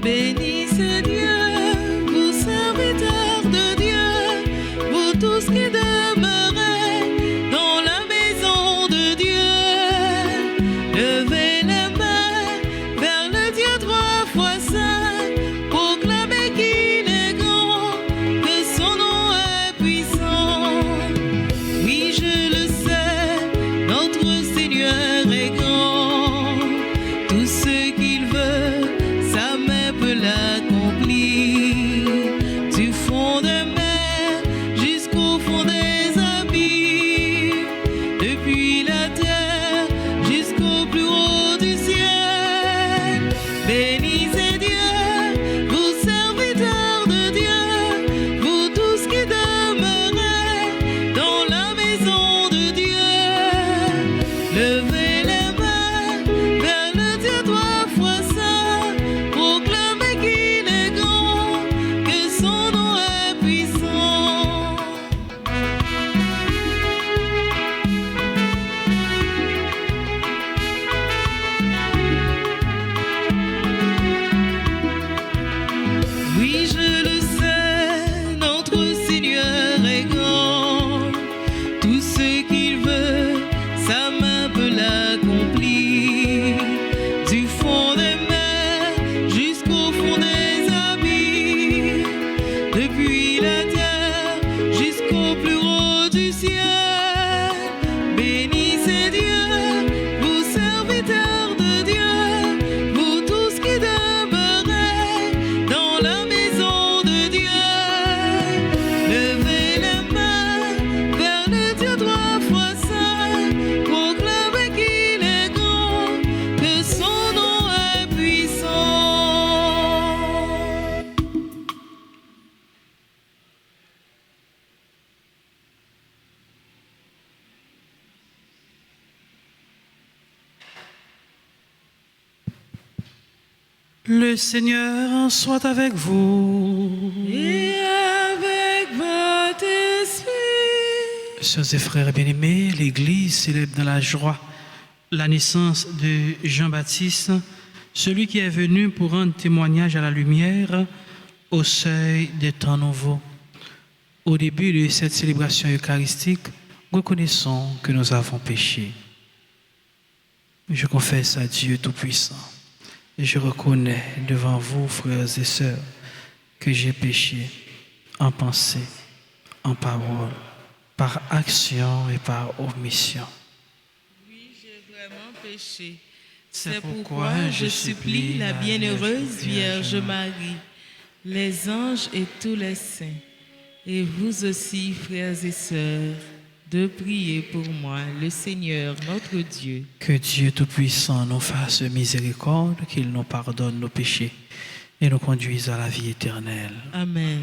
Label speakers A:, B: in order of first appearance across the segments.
A: Bénissez Dieu, vous serviteurs de Dieu, vous tous qui demeurez dans la maison de Dieu. Levez les mains vers le Dieu trois fois saint, proclamez qu'il est grand, que son nom est puissant. Oui, je le sais, notre Seigneur est grand. Tout ce qu'il veut, sa main peut l'accomplir. Du fond des mers jusqu'au fond des abîmes, depuis la terre jusqu'au plus haut du ciel. Bénissez Dieu, vous serviteurs de Dieu, vous tous qui demeurez dans la maison de Dieu. Levez les mains vers le Dieu trois fois saint, proclamez qu'il est grand, que son nom est puissant. Oui, je le sais, notre Seigneur est grand. Tout ce qu'il veut, sa main peut l'accomplir. Du fond des mers jusqu'au fond des abîmes, depuis la terre jusqu'au plus haut du ciel. Bénissez Dieu, vous serviteurs de Dieu, vous tous qui demeurez dans la maison de Dieu. Levez les mains vers le Dieu trois fois saint, proclamez qu'il est grand, que son nom est puissant.
B: Le Seigneur soit avec vous.
A: Et avec votre esprit.
B: Sœurs et frères bien-aimés, l'Église célèbre dans la joie la naissance de Jean-Baptiste, celui qui est venu pour rendre témoignage à la lumière au seuil des temps nouveaux. Au début de cette célébration eucharistique, reconnaissons que nous avons péché. Je confesse à Dieu Tout-Puissant et je reconnais devant vous, frères et sœurs, que j'ai péché en pensée, en parole, par action et par omission.
A: Oui, j'ai vraiment péché.
B: C'est
A: C'est
B: pourquoi
A: pourquoi
B: je
A: je
B: supplie
A: supplie la
B: la
A: bienheureuse
B: Vierge
A: Vierge Marie, les anges et tous les saints, et vous aussi, frères et sœurs, de prier pour moi, le Seigneur notre Dieu.
B: Que Dieu Tout-Puissant nous fasse miséricorde, qu'il nous pardonne nos péchés et nous conduise à la vie éternelle.
A: Amen.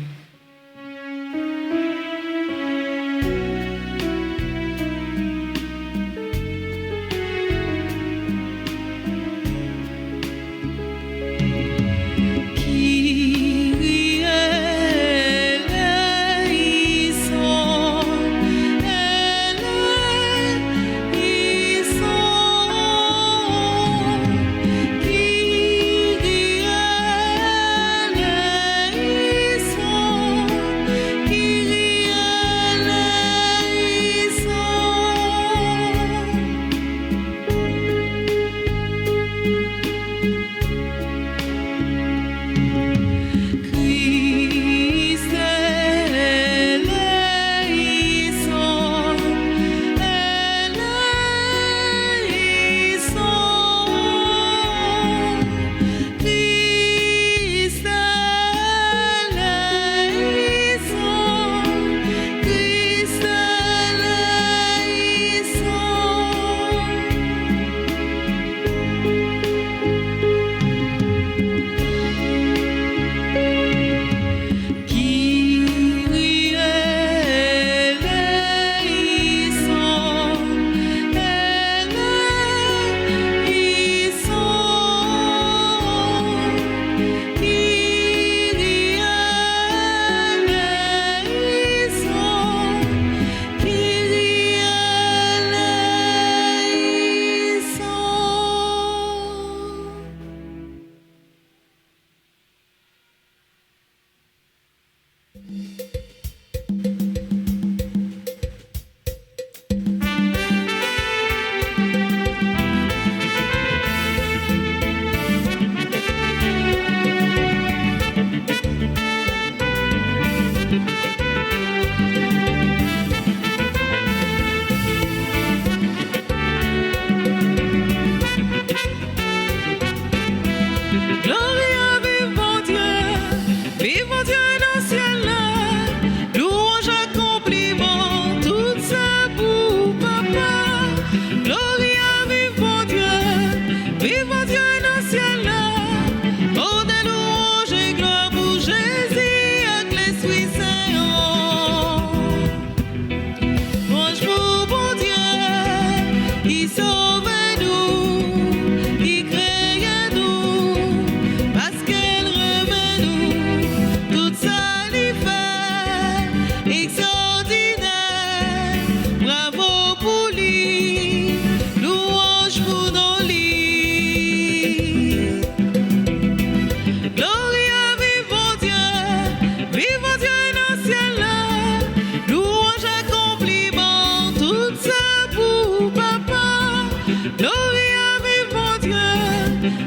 A: Kyrie eleison, eleison. Kyrie eleison, Kyrie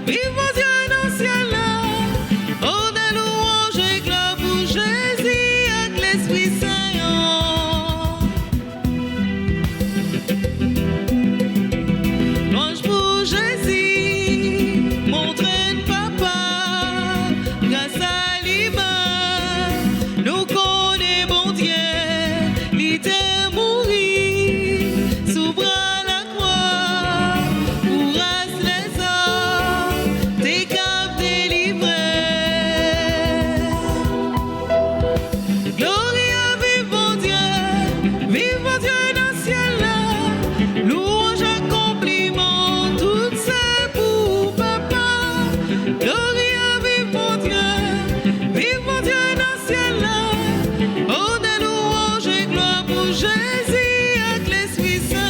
A: vive mon Dieu dans le ciel là. Oh, des louanges et gloire pour Jésus avec l'Esprit Saint. Louange pour Jésus, mon train papa, grâce à lui, nous connaissons bon Dieu, il était mouru, s'ouvre la croix, pour race les hommes, des caps délivrés. Gloria, vive mon Dieu dans le ciel là, louange, accompliment, tout ça pour papa. Gloria, vive mon Dieu dans le ciel là. Oh, des louanges et gloire pour Jésus avec l'Esprit Saint.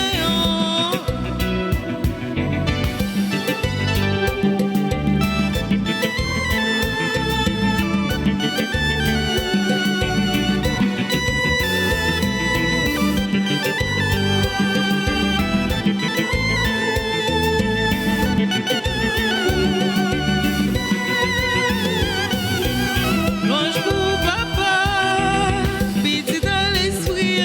A: Louange pour papa, petit dans l'esprit,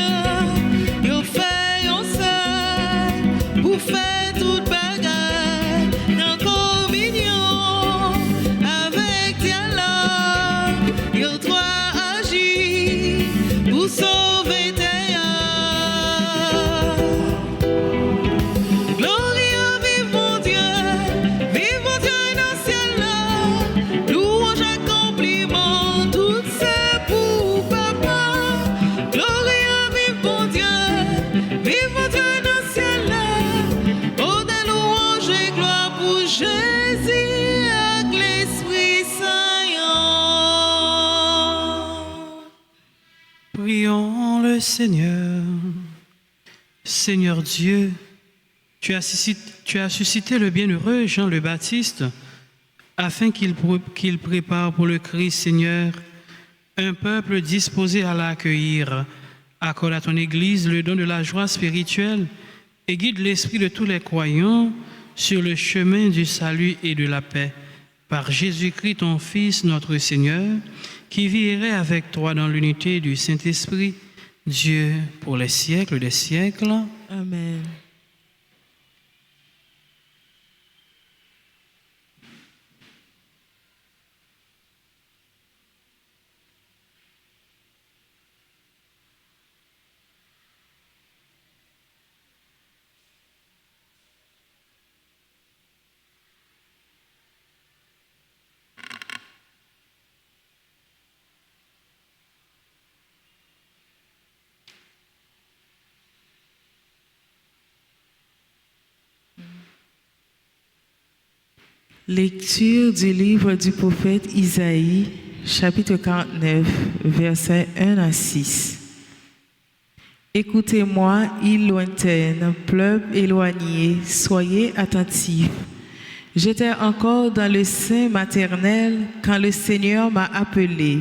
A: yo fait yon seul, pour faire toute bagarre, dans communion, avec dialogue, yo trois agir, pour sauver tes âmes. Gloria, vive mon Dieu dans le ciel là, louange, accompliment, tout ça pour papa. Gloria, vive mon Dieu dans le ciel là. Oh, des louanges et gloire pour Jésus avec l'Esprit Saint.
B: Prions le Seigneur. Seigneur Dieu, tu as suscité le bienheureux Jean le Baptiste afin qu'il prépare pour le Christ, Seigneur, un peuple disposé à l'accueillir. Accorde à ton Église le don de la joie spirituelle et guide l'esprit de tous les croyants sur le chemin du salut et de la paix. Par Jésus-Christ, ton Fils, notre Seigneur, qui vit et règne avec toi dans l'unité du Saint-Esprit, Dieu pour les siècles des siècles.
C: Amen. Lecture du livre du prophète Isaïe, chapitre 49, versets 1 à 6. Écoutez-moi, îles lointaines, peuple éloigné, soyez attentifs. J'étais encore dans le sein maternel quand le Seigneur m'a appelé.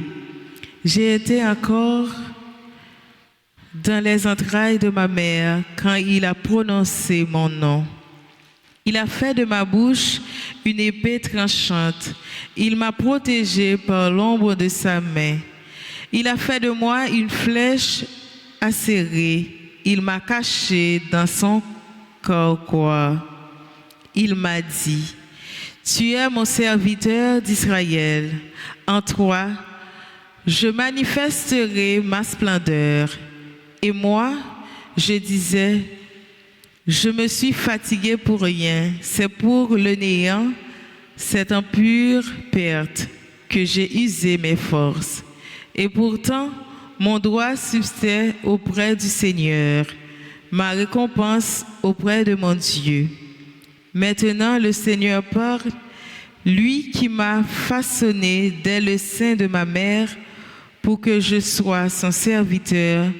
C: J'ai été encore dans les entrailles de ma mère quand il a prononcé mon nom. Il a fait de ma bouche une épée tranchante. Il m'a protégé par l'ombre de sa main. Il a fait de moi une flèche acérée. Il m'a caché dans son carquois. Il m'a dit, tu es mon serviteur d'Israël. En toi, je manifesterai ma splendeur. Et moi, je disais, je me suis fatigué pour rien, c'est pour le néant, c'est en pure perte que j'ai usé mes forces. Et pourtant, mon droit subsiste auprès du Seigneur, ma récompense auprès de mon Dieu. Maintenant, le Seigneur parle, lui qui m'a façonné dès le sein de ma mère pour que je sois son serviteur,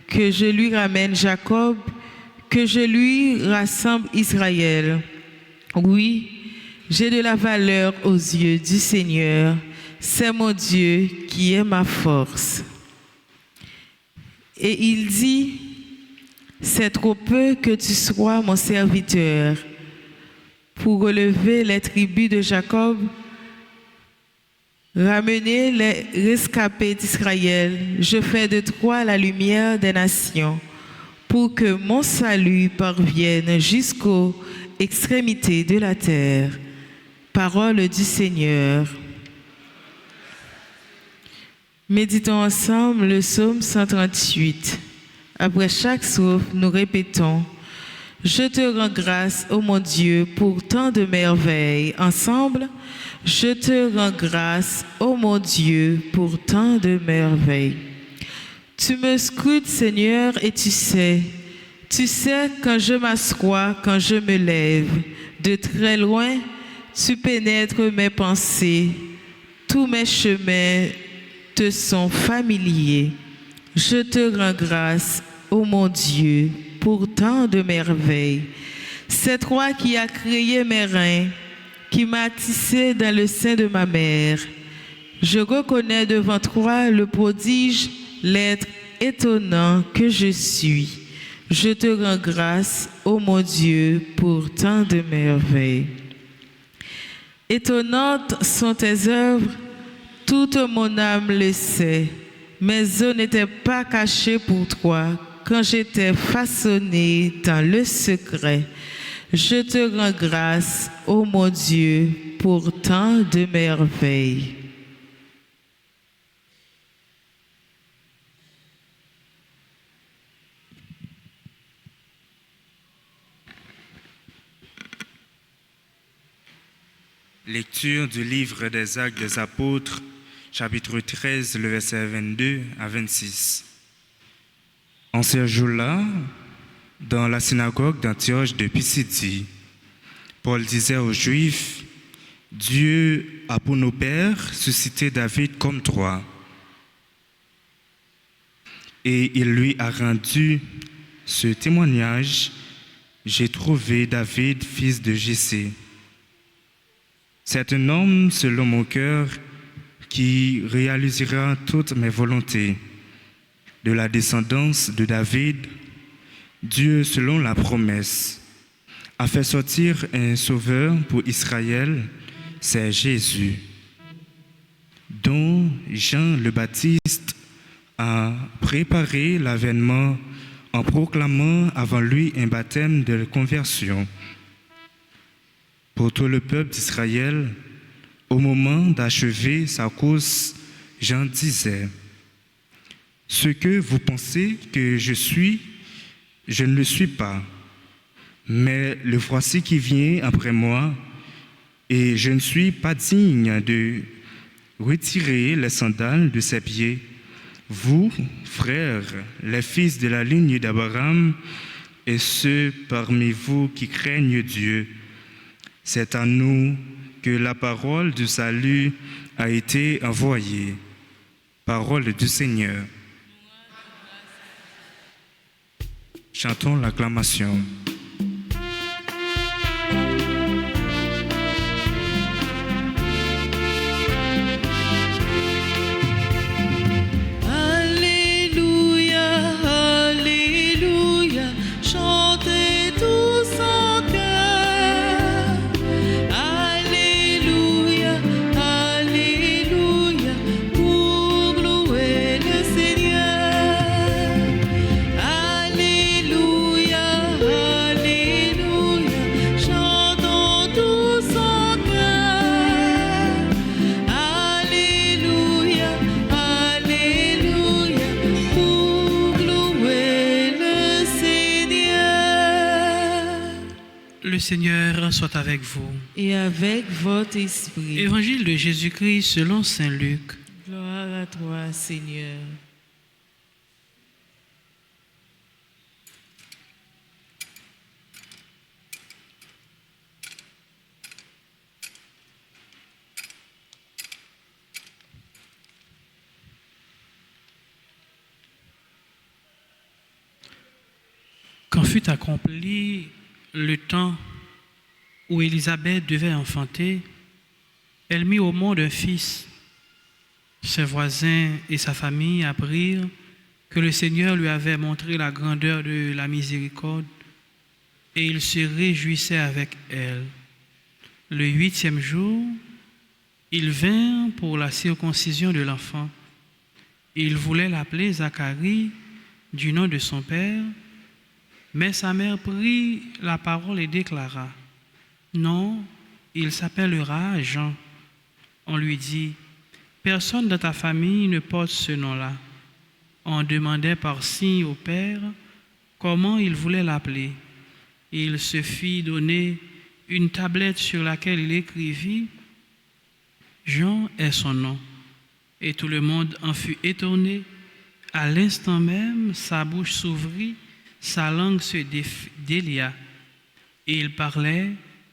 C: que je lui ramène Jacob, que je lui rassemble Israël. Oui, j'ai de la valeur aux yeux du Seigneur. C'est mon Dieu qui est ma force. Et il dit, c'est trop peu que tu sois mon serviteur pour relever les tribus de Jacob, ramener les rescapés d'Israël. Je fais de toi la lumière des nations, pour que mon salut parvienne jusqu'aux extrémités de la terre. Parole du Seigneur. Méditons ensemble le psaume 138. Après chaque souffle, nous répétons: Je te rends grâce, ô mon Dieu, pour tant de merveilles. Ensemble, je te rends grâce, ô mon Dieu, pour tant de merveilles. Tu me scrutes, Seigneur, et tu sais quand je m'assois, quand je me lève. De très loin, tu pénètres mes pensées. Tous mes chemins te sont familiers. Je te rends grâce, ô mon Dieu, pour tant de merveilles. C'est toi qui as créé mes reins, qui m'as tissé dans le sein de ma mère. Je reconnais devant toi le prodige, l'être étonnant que je suis. Je te rends grâce, ô mon Dieu, pour tant de merveilles. Étonnantes sont tes œuvres, toute mon âme le sait. Mes os n'étaient pas cachés pour toi quand j'étais façonné dans le secret. Je te rends grâce, ô mon Dieu, pour tant de merveilles.
D: Lecture du livre des Actes des Apôtres, chapitre 13, le verset 22 à 26. En ce jour-là, dans la synagogue d'Antioche de Pisidie, Paul disait aux Juifs: Dieu a pour nos pères suscité David comme toi. Et il lui a rendu ce témoignage: J'ai trouvé David, fils de Jessé. C'est un homme selon mon cœur qui réalisera toutes mes volontés. De la descendance de David, Dieu, selon la promesse, a fait sortir un sauveur pour Israël, c'est Jésus, dont Jean le Baptiste a préparé l'avènement en proclamant avant lui un baptême de conversion. Pour tout le peuple d'Israël, au moment d'achever sa course, Jean disait: Ce que vous pensez que je suis, je ne le suis pas, mais le voici qui vient après moi, et je ne suis pas digne de retirer les sandales de ses pieds. Vous, frères, les fils de la ligne d'Abraham, et ceux parmi vous qui craignent Dieu, c'est à nous que la parole du salut a été envoyée. Parole du Seigneur. Chantons l'acclamation.
A: Alléluia, Alléluia, chantez tous en chœur. Alléluia, Alléluia, pour louer le Seigneur. Alléluia, Alléluia, chantons tous en chœur. Alléluia, Alléluia, pour louer le Seigneur.
B: Le Seigneur soit avec vous.
C: Et avec votre esprit.
B: Évangile de Jésus-Christ selon saint Luc.
C: Gloire à toi, Seigneur.
B: Quand fut accompli le temps où Élisabeth devait enfanter, elle mit au monde un fils. Ses voisins et sa famille apprirent que le Seigneur lui avait montré la grandeur de la miséricorde et ils se réjouissaient avec elle. Le 8e jour, ils vinrent pour la circoncision de l'enfant. Ils voulaient l'appeler Zacharie du nom de son père, mais sa mère prit la parole et déclara: non, il s'appellera Jean. On lui dit: personne dans ta famille ne porte ce nom-là. On demandait par signe au père comment il voulait l'appeler. Il se fit donner une tablette sur laquelle il écrivit: Jean est son nom. Et tout le monde en fut étonné. À l'instant même, sa bouche s'ouvrit, sa langue se délia. Et il parlait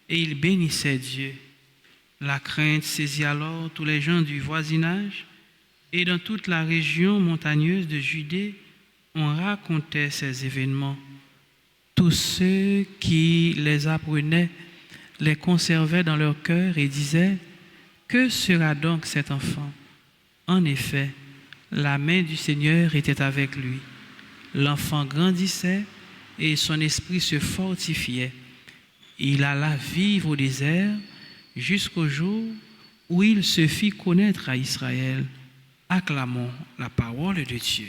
B: et il bénissait Dieu. La crainte saisit alors tous les gens du voisinage, et dans toute la région montagneuse de Judée, on racontait ces événements. Tous ceux qui les apprenaient les conservaient dans leur cœur et disaient: que sera donc cet enfant? En effet, la main du Seigneur était avec lui. L'enfant grandissait et son esprit se fortifiait. Il alla vivre au désert jusqu'au jour où il se fit connaître à Israël. Acclamons la parole de Dieu.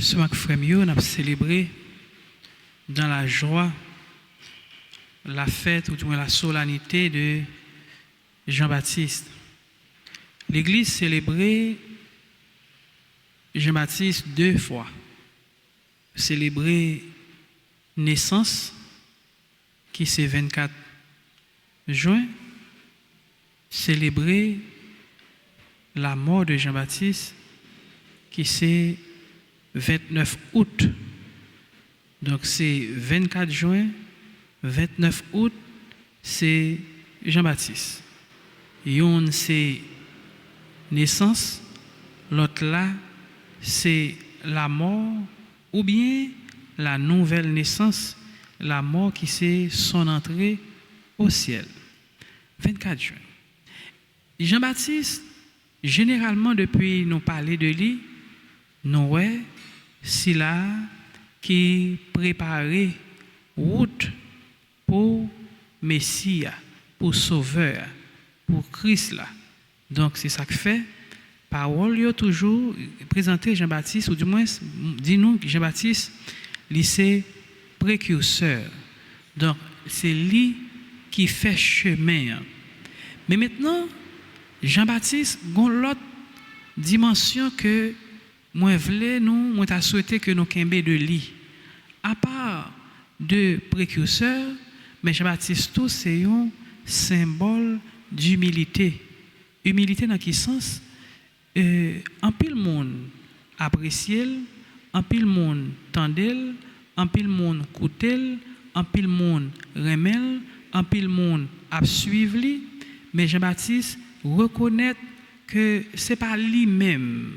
B: Ce matin, frère, on a célébré dans la joie la fête ou du moins la solennité de Jean-Baptiste. L'Église célébrait Jean-Baptiste 2 fois. Célébrer naissance, qui c'est 24 juin. Célébrer la mort de Jean-Baptiste, qui c'est 29 août. Donc c'est 24 juin, 29 août, c'est Jean-Baptiste. Yon c'est naissance, l'autre là c'est la mort ou bien la nouvelle naissance, la mort qui c'est son entrée au ciel. 24 juin. Jean-Baptiste, généralement depuis nous parler de lui, nous ouais, c'est là qui préparait route pour Messie, pour Sauveur, pour Christ là. Donc c'est ça que fait. Parole yo toujours présenter Jean-Baptiste, ou du moins dis-nous que Jean-Baptiste, lui c'est précurseur. Donc c'est lui qui fait chemin. Mais maintenant, Jean-Baptiste, gon l'autre dimension que moi t'a souhaité que nous kembe de lui. À part de précurseur, mais Jean-Baptiste tout c'est un symbole d'humilité. Humilité dans quel sens? En pile monde apprécier, en pile monde tendel, en pile monde coutel, en pile monde remel, en pile monde a suivre lui, mais Jean-Baptiste reconnaît que c'est pas lui-même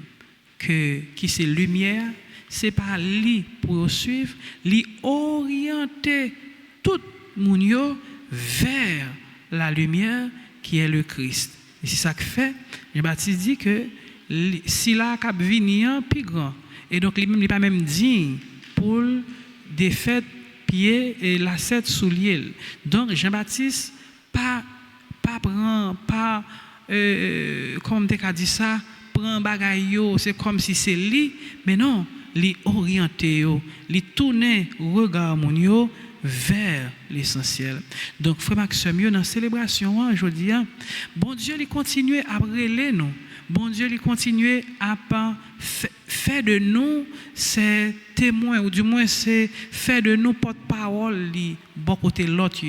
B: qui c'est lumière, c'est pas lui pour suivre, lui orienter tout moun yo vers la lumière qui est le Christ. Et c'est ça que fait Jean-Baptiste dit que si la cap venir plus grand et donc lui-même n'est pas même digne pour défaire pied et la sept souliers. Donc Jean-Baptiste pas comme tu as dit ça, prend bagay yo, c'est comme si c'est lui, mais non, lui orienté yo, lui tourner regard mon yo vers l'essentiel. Donc frère Maxime yo dans célébration aujourd'hui, bon Dieu il continue à brûler nous bon Dieu, il continue à faire de nous ces témoins, ou du moins c'est faire de nous porte-parole, bon côté l'autre.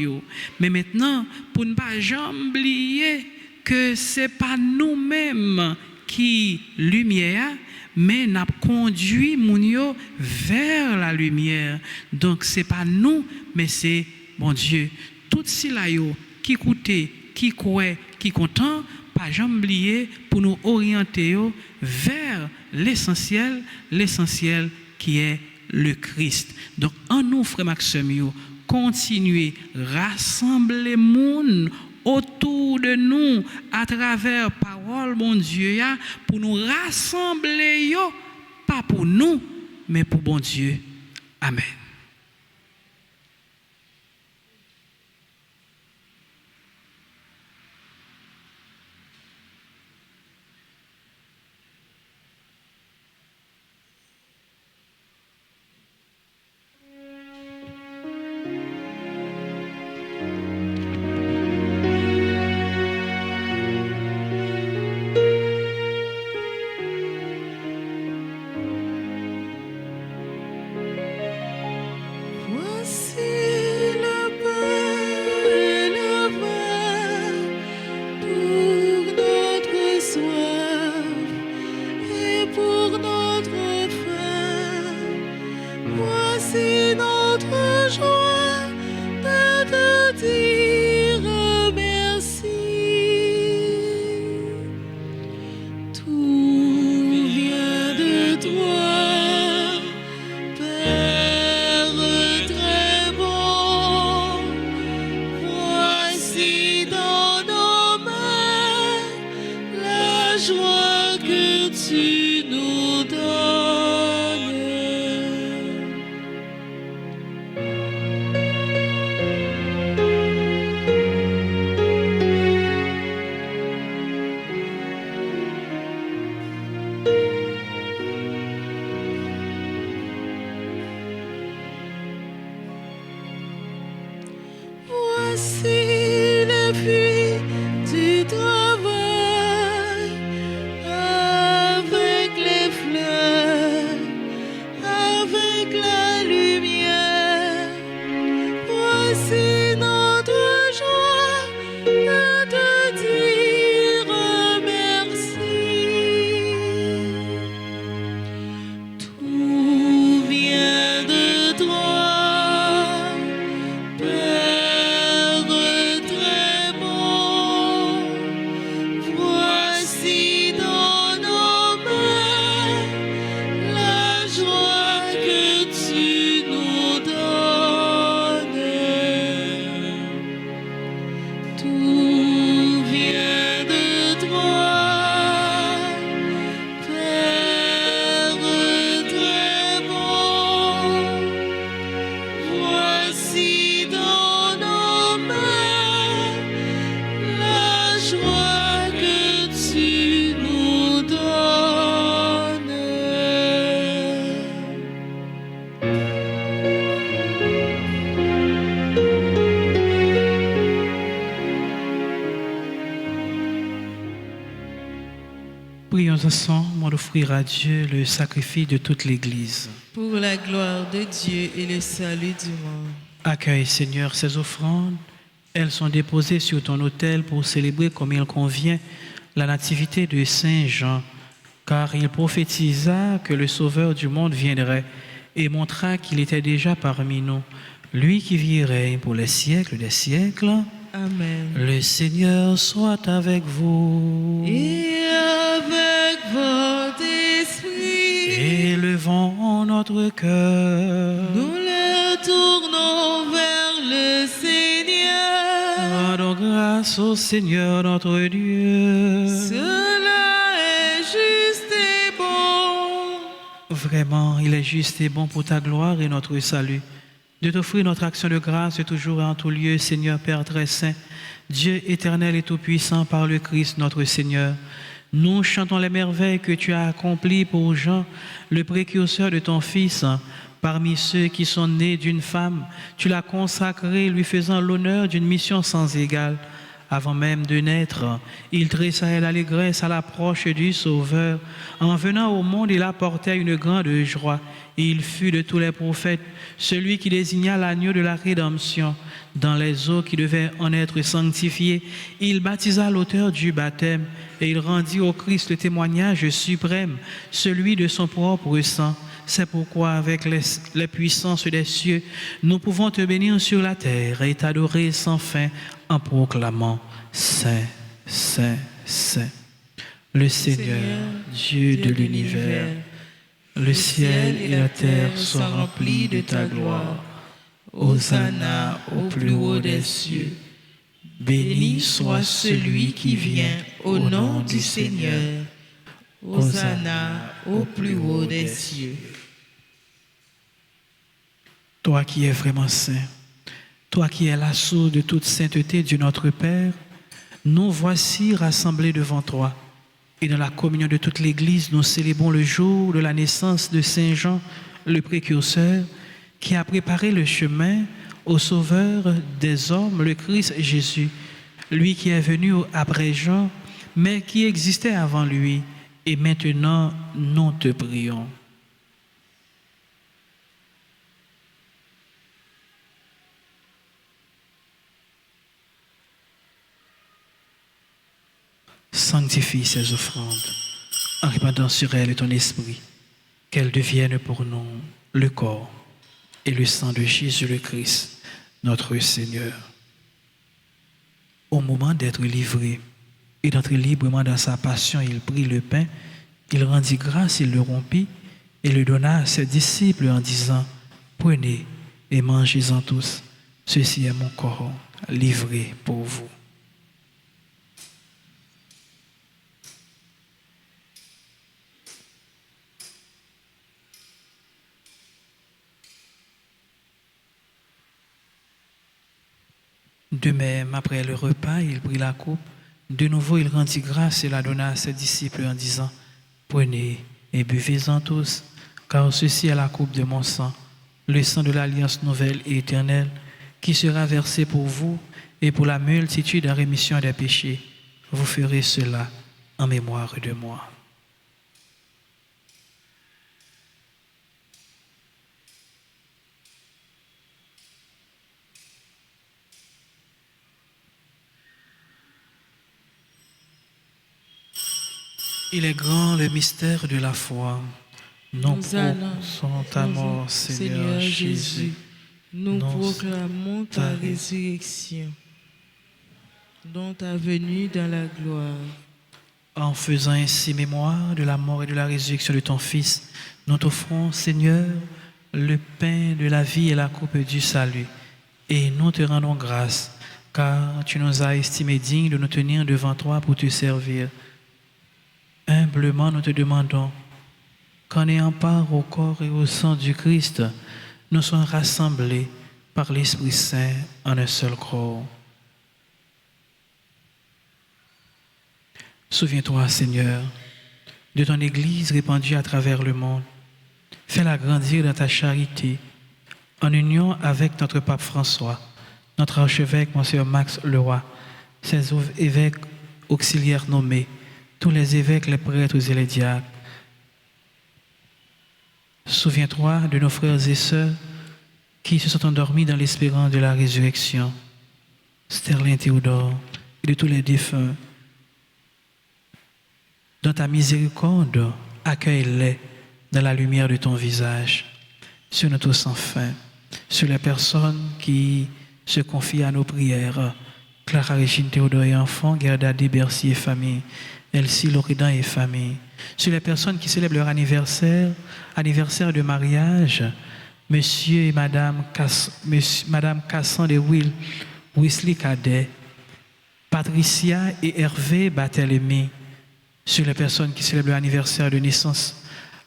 B: Mais maintenant, pour ne pas jamais oublier que ce n'est pas nous-mêmes qui lumière, mais n'a conduit Mounio vers la lumière. Donc ce n'est pas nous, mais c'est bon Dieu. Tout cela qui écoutait, qui croit, qui content, pas jamais oublier pour nous orienter vers l'essentiel qui est le Christ. Donc en nous, frère Maxime, continuez, rassembler monde autour de nous à travers parole, bon Dieu, pour nous rassembler, pas pour nous, mais pour bon Dieu. Amen. Prions ensemble d'offrir à Dieu le sacrifice de toute l'Église.
C: Pour la gloire de Dieu et le salut du monde.
B: Accueille, Seigneur, ces offrandes. Elles sont déposées sur ton autel pour célébrer comme il convient la nativité de Saint Jean, car il prophétisa que le Sauveur du monde viendrait et montra qu'il était déjà parmi nous, lui qui vit et règne pour les siècles des siècles.
C: Amen.
B: Le Seigneur soit avec vous.
C: Et avec votre esprit.
B: Élevons notre cœur.
C: Nous le tournons vers le Seigneur.
B: Rendons grâce au Seigneur notre Dieu.
C: Cela est juste et bon.
B: Vraiment, il est juste et bon pour ta gloire et notre salut de t'offrir notre action de grâce toujours et en tout lieu, Seigneur Père très saint, Dieu éternel et tout-puissant par le Christ notre Seigneur. Nous chantons les merveilles que tu as accomplies pour Jean, le précurseur de ton Fils. Parmi ceux qui sont nés d'une femme, tu l'as consacré, lui faisant l'honneur d'une mission sans égale. avant même de naître. Il tressaillait d'allégresse à l'approche du Sauveur. En venant au monde, il apportait une grande joie. Il fut de tous les prophètes celui qui désigna l'agneau de la rédemption. Dans les eaux qui devaient en être sanctifiées, il baptisa l'auteur du baptême et il rendit au Christ le témoignage suprême, celui de son propre sang. C'est pourquoi, avec les puissances des cieux, nous pouvons te bénir sur la terre et t'adorer sans fin en proclamant Saint, Saint, Saint, le Seigneur, Dieu de l'univers. Le ciel et la terre sont remplis de ta gloire. Hosanna au plus haut des cieux. Béni soit celui qui vient au nom du Seigneur.
C: Hosanna au plus haut des cieux.
B: Toi qui es vraiment saint, toi qui es la source de toute sainteté de notre Père, nous voici rassemblés devant toi. Et dans la communion de toute l'Église, nous célébrons le jour de la naissance de Saint Jean, le précurseur, qui a préparé le chemin au Sauveur des hommes, le Christ Jésus, lui qui est venu après Jean, mais qui existait avant lui. Et maintenant, nous te prions. Sanctifie ces offrandes, en répandant sur elles ton esprit, qu'elles deviennent pour nous le corps et le sang de Jésus le Christ, notre Seigneur. Au moment d'être livré et d'entrer librement dans sa passion, il prit le pain, il rendit grâce, il le rompit et le donna à ses disciples en disant, « Prenez et mangez-en tous, ceci est mon corps livré pour vous. » De même, après le repas, il prit la coupe. De nouveau, il rendit grâce et la donna à ses disciples en disant, « Prenez et buvez-en tous, car ceci est la coupe de mon sang, le sang de l'alliance nouvelle et éternelle, qui sera versé pour vous et pour la multitude en rémission des péchés. Vous ferez cela en mémoire de moi. » Il est grand le mystère de la foi. Nous proclamons ta mort, Seigneur Jésus.
C: Nous proclamons ta résurrection, dont ta venue dans la gloire.
B: En faisant ainsi mémoire de la mort et de la résurrection de ton Fils, nous t'offrons, Seigneur, le pain de la vie et la coupe du salut. Et nous te rendons grâce, car tu nous as estimés dignes de nous tenir devant toi pour te servir. Humblement, nous te demandons qu'en ayant part au corps et au sang du Christ, nous soyons rassemblés par l'Esprit Saint en un seul corps. Souviens-toi, Seigneur, de ton Église répandue à travers le monde. Fais-la grandir dans ta charité, en union avec notre pape François, notre archevêque, Monseigneur Max Leroy, ses évêques auxiliaires nommés, tous les évêques, les prêtres et les diacres. Souviens-toi de nos frères et sœurs qui se sont endormis dans l'espérance de la résurrection. Sterling Théodore et de tous les défunts. Dans ta miséricorde, accueille-les dans la lumière de ton visage. Sur nous tous enfin, sur les personnes qui se confient à nos prières. Clara Régine Théodore et enfants, Gerda Bercy et famille, Elsie Loridan et famille, sur les personnes qui célèbrent leur anniversaire de mariage, Monsieur et Madame Cassan de Wesley Cadet, Patricia et Hervé Barthélemy, sur les personnes qui célèbrent leur anniversaire de naissance,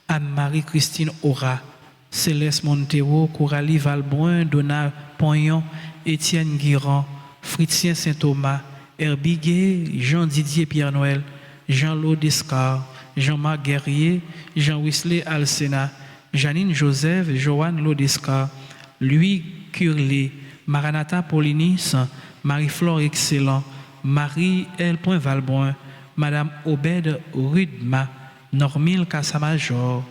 B: Anne-Marie Christine Aura, Céleste Montero, Coralie Valbrun, Donna Pognon, Étienne Guirand, Fritzien Saint-Thomas, Herbiguet, Jean-Didier Pierre-Noël, Jean-Claude Descar, Jean-Marc Guerrier, Jean-Wesley Alsena, Janine Joseph, Joanne Lodescar, Louis Curlé, Maranatha Paulinis, Marie-Flore Excellent, Marie L. Valbrun, Madame Obed Rudma, Normile Cassamajor,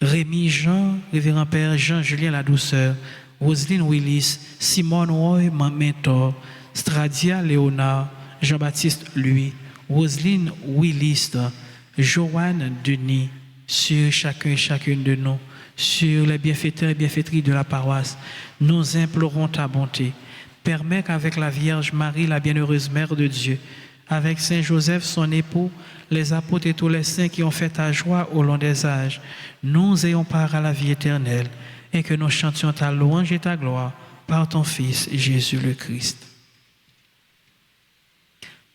B: Rémi Jean, Révérend Père Jean-Julien La Douceur, Roselyne Willis, Simone Roy Mentor, Stradia Léonard, Jean-Baptiste Louis, Roselyne Willis, Joanne Denis, sur chacun et chacune de nous, sur les bienfaiteurs et bienfaitrices de la paroisse, nous implorons ta bonté. Permets qu'avec la Vierge Marie, la bienheureuse Mère de Dieu, avec Saint Joseph, son époux, les apôtres et tous les saints qui ont fait ta joie au long des âges, nous ayons part à la vie éternelle et que nous chantions ta louange et ta gloire par ton Fils Jésus le Christ.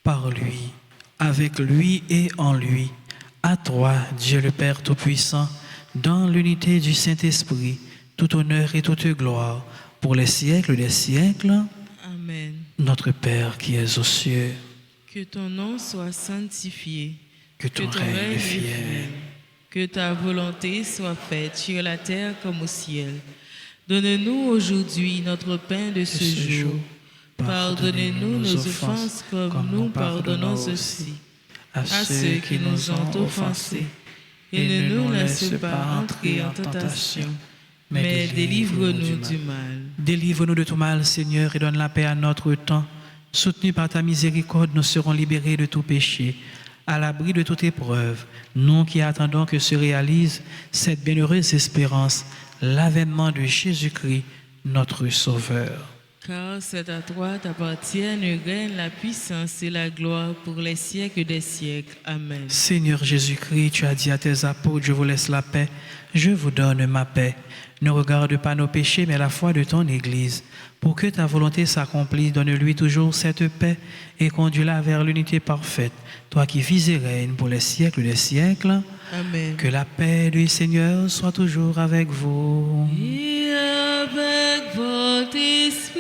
B: Par lui, avec lui et en lui, à toi, Dieu le Père Tout-Puissant, dans l'unité du Saint-Esprit, tout honneur et toute gloire, pour les siècles des siècles.
C: Amen.
B: Notre Père qui es aux cieux,
C: Que ton nom soit sanctifié,
B: que ton règne vienne,
C: que ta volonté soit faite sur la terre comme au ciel. Donne-nous aujourd'hui notre pain de ce jour. Pardonnez-nous nos offenses comme nous pardonnons aussi à ceux qui nous ont offensés. Et ne nous laisse pas entrer en tentation, mais délivre-nous du mal.
B: Délivre-nous de tout mal, Seigneur, et donne la paix à notre temps. Soutenus par ta miséricorde, nous serons libérés de tout péché, à l'abri de toute épreuve, nous qui attendons que se réalise cette bienheureuse espérance, l'avènement de Jésus-Christ, notre Sauveur.
C: Car c'est à toi t'appartiennent le règne, la puissance et la gloire pour les siècles des siècles. Amen.
B: Seigneur Jésus-Christ, tu as dit à tes apôtres, je vous laisse la paix, je vous donne ma paix. Ne regarde pas nos péchés, mais la foi de ton Église. Pour que ta volonté s'accomplisse, donne-lui toujours cette paix et conduis-la vers l'unité parfaite. Toi qui vis et règnes pour les siècles des siècles.
C: Amen.
B: Que la paix du Seigneur soit toujours avec vous.
C: Et avec votre esprit.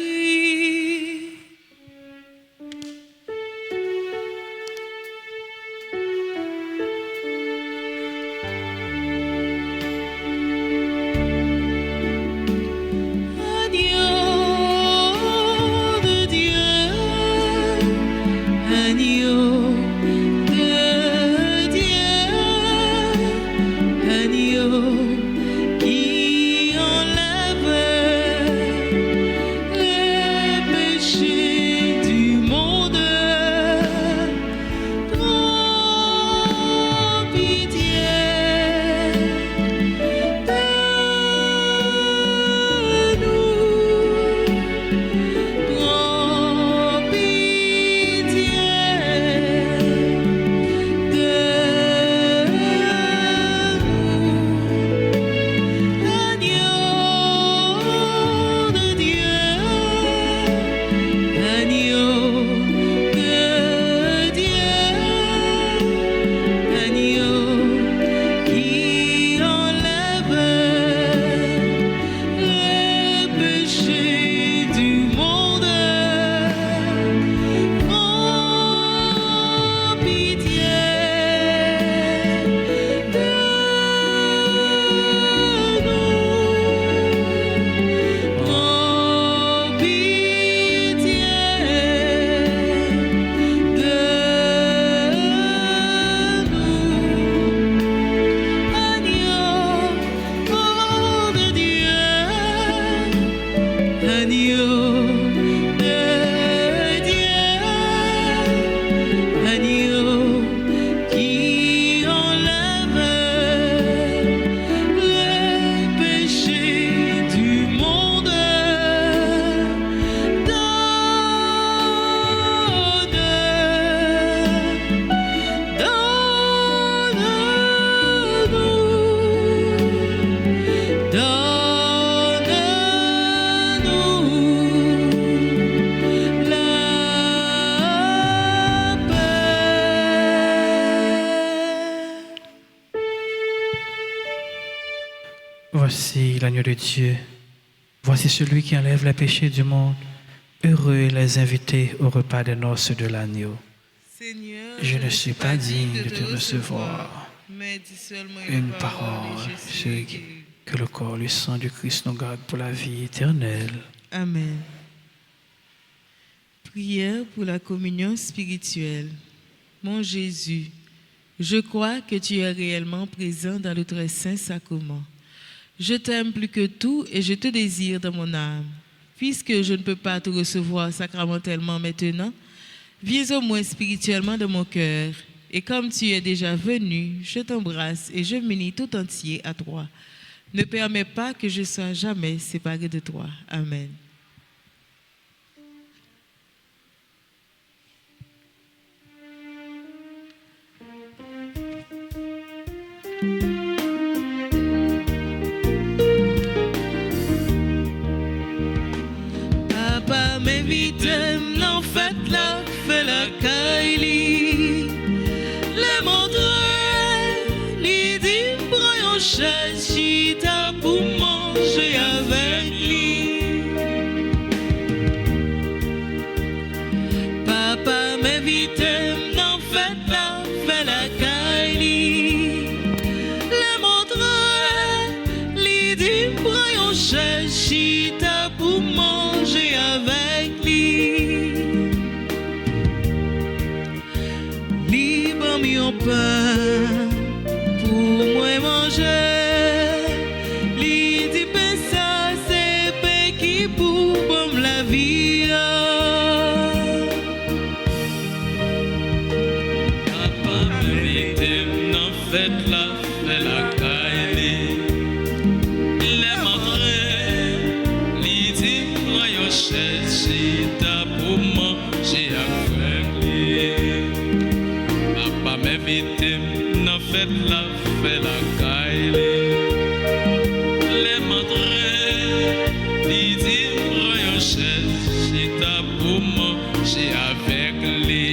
B: Voici l'agneau de Dieu. Voici celui qui enlève les péchés du monde. Heureux les invités au repas des noces de l'agneau.
C: Seigneur,
B: Je ne suis pas digne de te recevoir.
C: mais dis seulement
B: Une parole,
C: et je serai
B: c'est
C: guéri.
B: que le corps et le sang du Christ nous garde pour la vie éternelle.
C: Amen. Prière pour la communion spirituelle. Mon Jésus, je crois que tu es réellement présent dans le très saint sacrement. Je t'aime plus que tout et je te désire dans mon âme. Puisque je ne peux pas te recevoir sacramentellement maintenant, viens au moins spirituellement dans mon cœur. Et comme tu es déjà venu, je t'embrasse et je m'unis tout entier à toi. Ne permets pas que je sois jamais séparé de toi. Amen.
A: Papa m'invite, en fait la caille. Le montre, lui dit, prends une chaise, chita pour manger avec lui. Papa m'invite, en fait la caille. Le montre, lui dit, prends une chaise, chita pour manger avec lui. Libre mon pain pour moi manger. Li dit ben ça c'est pain qui pour bon la vie. Papa m'invite en fête la caille. Les montré li dit prends une chaise chita pour manger avec lui. Papa m'invite en fête la caille. Les montré li dit prends une chaise chita pour manger avec lui.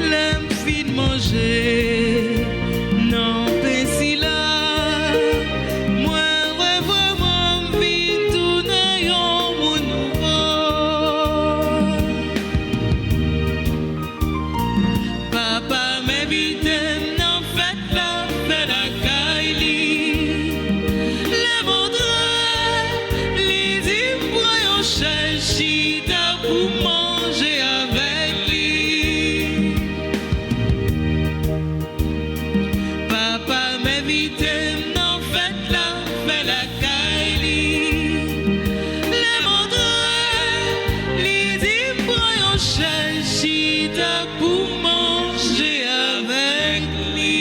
A: L'aime fin manger, non pensi là. Moi revois mon vie tourner en mon nouveau. Papa m'invite en fête la caille. Le montre, lui dit prends une chaise chita pour manger avec lui. Papa m'invite en fête la caille. Le montre, lui dit prends une chaise chita pour manger avec lui.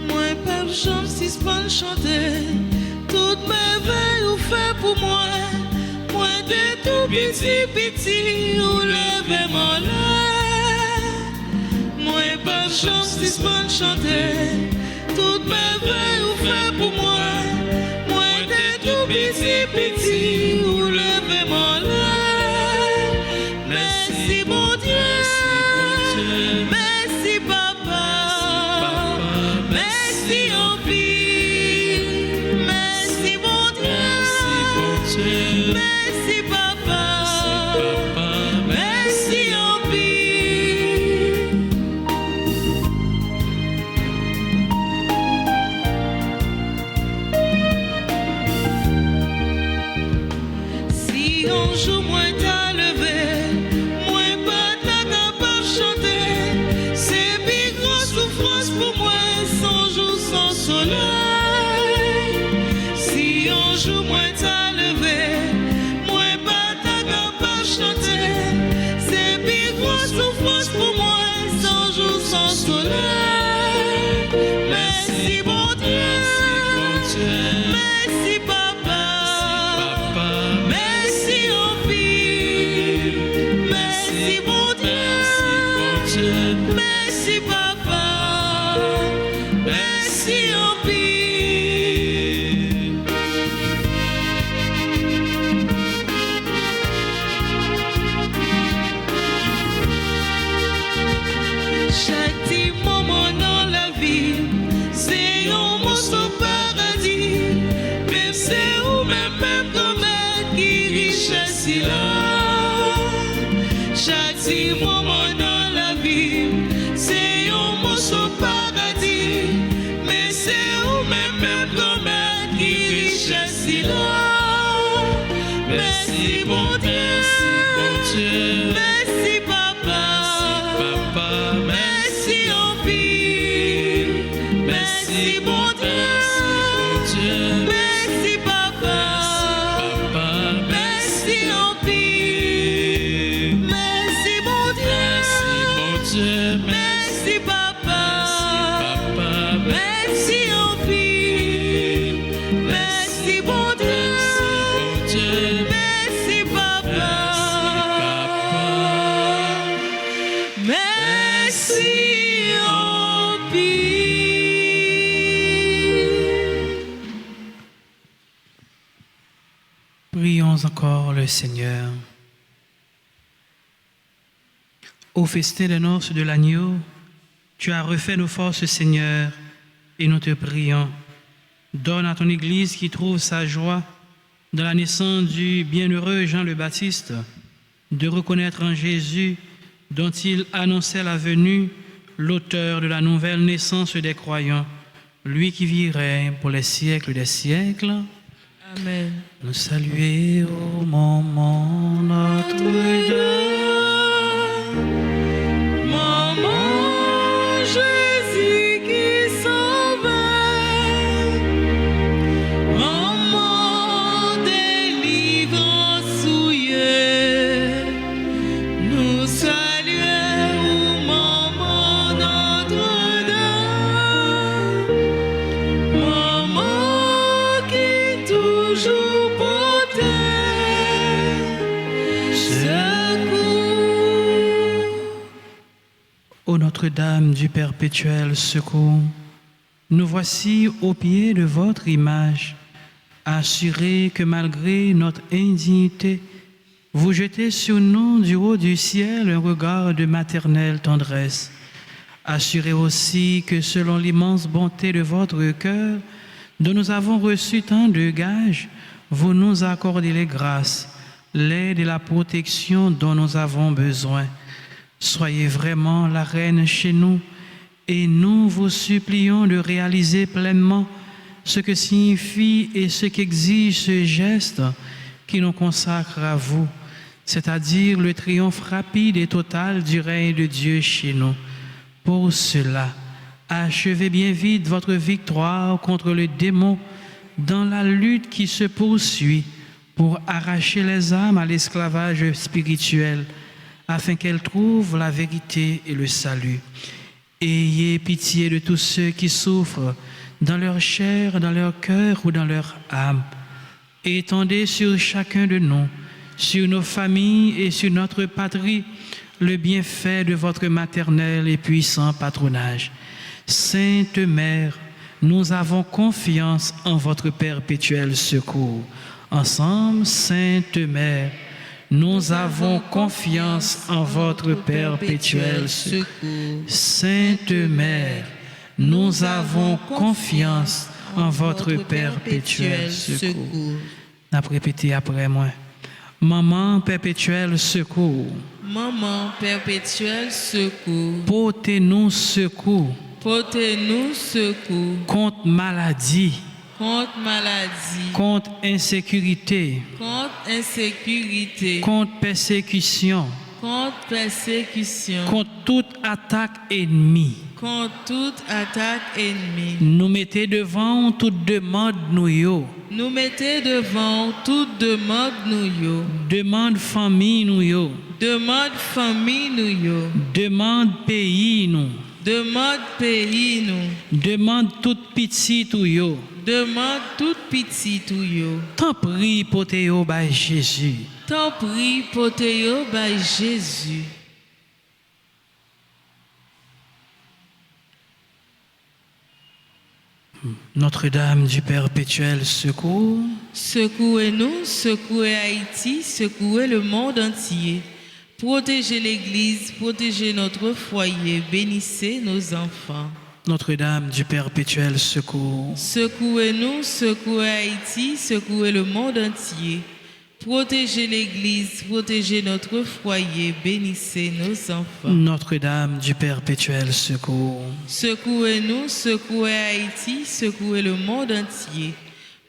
A: Moi, pas chance si c'est pas chanter. Toutes mes veilles ou fait pour moi. Moi, de tout petit, ou lever mon lait. Moi, pas chance si c'est pas chanter. Toutes mes veilles ou fait pour moi. Moi, de tout petit, ou lever mon lait. Merci, mon Dieu. Merci, papa. Merci, en pile. Merci, mon Dieu. Merci, papa. Merci, en pile. Si un jour moi t'as levé, moi pas t'as capable chanter. C'est plus grosse souffrance pour moi, sans jour sans soleil. Si un jour moi t'as levé, moi pas t'as capable chanter. C'est plus grosse souffrance pour moi, sans jour sans soleil. Merci mon Dieu, merci papa, merci en vie. richesse est là. Chaque petit moment dans la vie, c'est un morceau paradis. Mais c'est vous-même promettre qui richesse est là. Merci bon Dieu, merci papa, merci en vie. Merci bon Dieu, merci papa, merci en vie. Merci bon Dieu, merci papa, merci en vie. Merci bon Dieu, merci papa, merci en vie.
B: Prions encore le Seigneur. Au festin des noces de l'agneau, tu as refait nos forces, Seigneur, et nous te prions. Donne à ton Église qui trouve sa joie dans la naissance du bienheureux Jean le Baptiste, de reconnaître en Jésus, dont il annonçait la venue, l'auteur de la nouvelle naissance des croyants, lui qui vivrait pour les siècles des siècles.
C: Amen.
B: Nous saluer au moment Notre-Dame.
A: Maman Jésus qui sauvait, maman délivrance souillée, nous saluons maman Notre-Dame, maman qui toujours portait secours.
B: Ô Notre-Dame du perpétuel secours, nous voici au pied de votre image, assurés que malgré notre indignité, vous jetez sur nous du haut du ciel un regard de maternelle tendresse. Assurés aussi que selon l'immense bonté de votre cœur, dont nous avons reçu tant de gages, vous nous accordez les grâces, l'aide et la protection dont nous avons besoin. Soyez vraiment la reine chez nous et nous vous supplions de réaliser pleinement ce que signifie et ce qu'exige ce geste qui nous consacre à vous, c'est-à-dire le triomphe rapide et total du règne de Dieu chez nous. Pour cela, achevez bien vite votre victoire contre le démon dans la lutte qui se poursuit pour arracher les âmes à l'esclavage spirituel, afin qu'elles trouvent la vérité et le salut. Ayez pitié de tous ceux qui souffrent dans leur chair, dans leur cœur ou dans leur âme. Étendez sur chacun de nous, sur nos familles et sur notre patrie, le bienfait de votre maternel et puissant patronage. Sainte Mère, nous avons confiance en votre perpétuel secours. Ensemble, Sainte Mère, nous avons confiance en votre perpétuel secours. Sainte Mère, nous avons confiance en votre perpétuel secours. N'a répété après moi. Maman perpétuel secours.
C: Maman perpétuel secours.
B: Portez-nous secours.
C: Portez-nous secours.
B: Contre maladie.
C: Contre maladie.
B: Contre insécurité.
C: Contre insécurité.
B: Contre persécution.
C: Contre persécution.
B: Contre toute attaque ennemie.
C: Contre toute attaque ennemie.
B: Nous mettez devant toute demande nous yo.
C: Nous mettez devant toute demande nous yo.
B: Demande famille nous yo.
C: Demande famille nous yo.
B: Demande pays nous.
C: Demande pays nous.
B: Demande toute petite ou yo.
C: Demande toute petite ou yo.
B: Tant prie pour te yo by Jésus.
C: Tant prie pour te yo by Jésus.
B: Notre-Dame du perpétuel secours,
C: Secouez-nous, secouez Haïti, secouez le monde entier. Protégez l'Église, protégez notre foyer, bénissez nos enfants.
B: Notre-Dame du perpétuel secours,
C: Secouez-nous, secouez Haïti, secouez le monde entier. Protégez l'Église, protégez notre foyer, bénissez nos enfants.
B: Notre-Dame du perpétuel secours.
C: Secouez-nous, secouez Haïti, secouez le monde entier.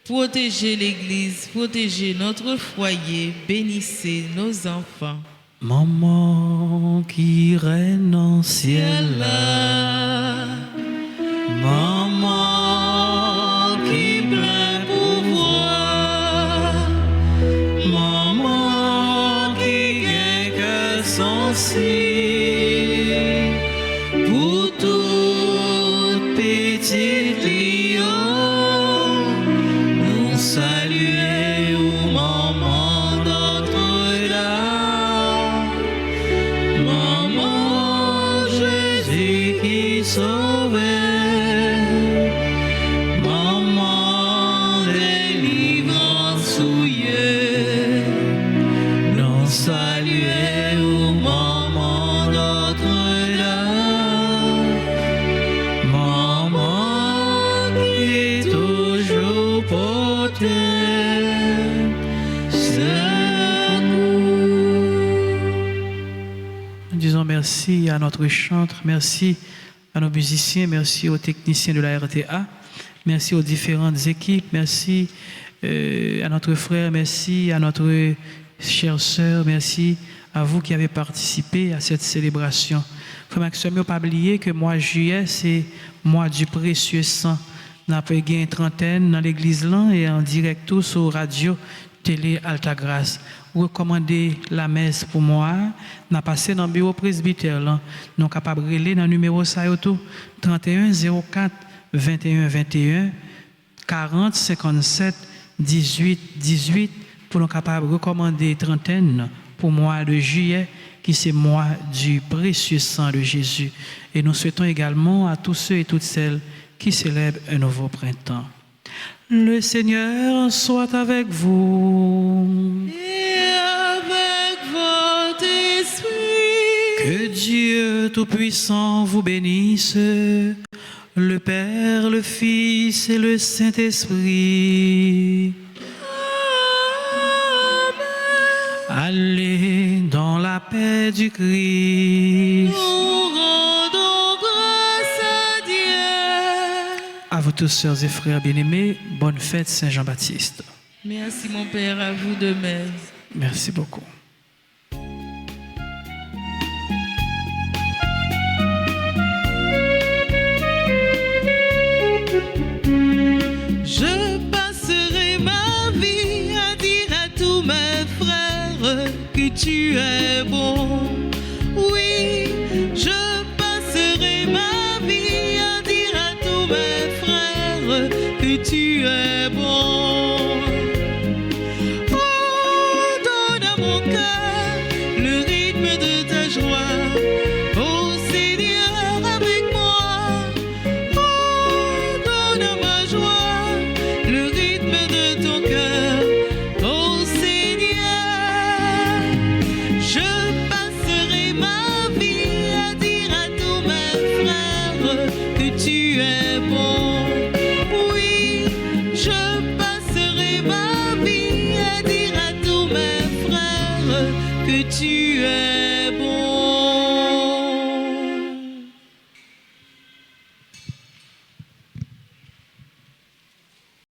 C: Protégez l'Église, protégez notre foyer, bénissez nos enfants.
B: Maman qui règne en ciel, maman qui plein pouvoir, maman qui gagne que sensible pour toute petite lion, nous saluer au maman Notre-Dame, maman Jésus qui sauve, maman délivrance souillée, nous saluer au maman Notre-Dame, maman qui toujours portée. Nous disons merci à notre chantre, merci à nos musiciens, merci aux techniciens de la RTA, merci aux différentes équipes, merci à notre frère, merci à notre chère sœur, merci à vous qui avez participé à cette célébration. Frère Maxime, il ne faut pas oublier que mois de juillet, c'est mois du précieux sang. Nous avons gagné une trentaine dans l'église là et en direct tout sur radio, télé Altagrace. Recommandez la messe pour moi. Nous passé dans le bureau presbytère là. Nous sommes capables de relayer dans le numéro 31 04 21 21 40 57 18 18 pour nous capables de recommander trentaine pour mois de juillet qui c'est mois du précieux sang de Jésus. Et nous souhaitons également à tous ceux et toutes celles qui célèbrent un nouveau printemps. Le Seigneur soit avec vous.
C: Et avec votre esprit.
B: Que Dieu Tout-Puissant vous bénisse, le Père, le Fils et le Saint-Esprit. Allez dans la paix du Christ.
C: Nous rendons grâce à Dieu.
B: À vous tous, sœurs et frères bien-aimés, bonne fête Saint-Jean-Baptiste.
C: Merci mon Père, à vous de même.
B: Merci beaucoup.
A: Je passerai ma vie à dire à tous mes frères que tu es bon. Oui, je passerai ma vie à dire à tous mes frères que tu es bon. Oh, donne à mon cœur le rythme de ta joie. Oh Seigneur, avec moi. Oh, donne à ma joie le rythme de ton cœur. Oh Seigneur, je passerai ma vie à dire à tous mes frères que tu es bon. Oui, je passerai ma vie à dire à tous mes frères que tu es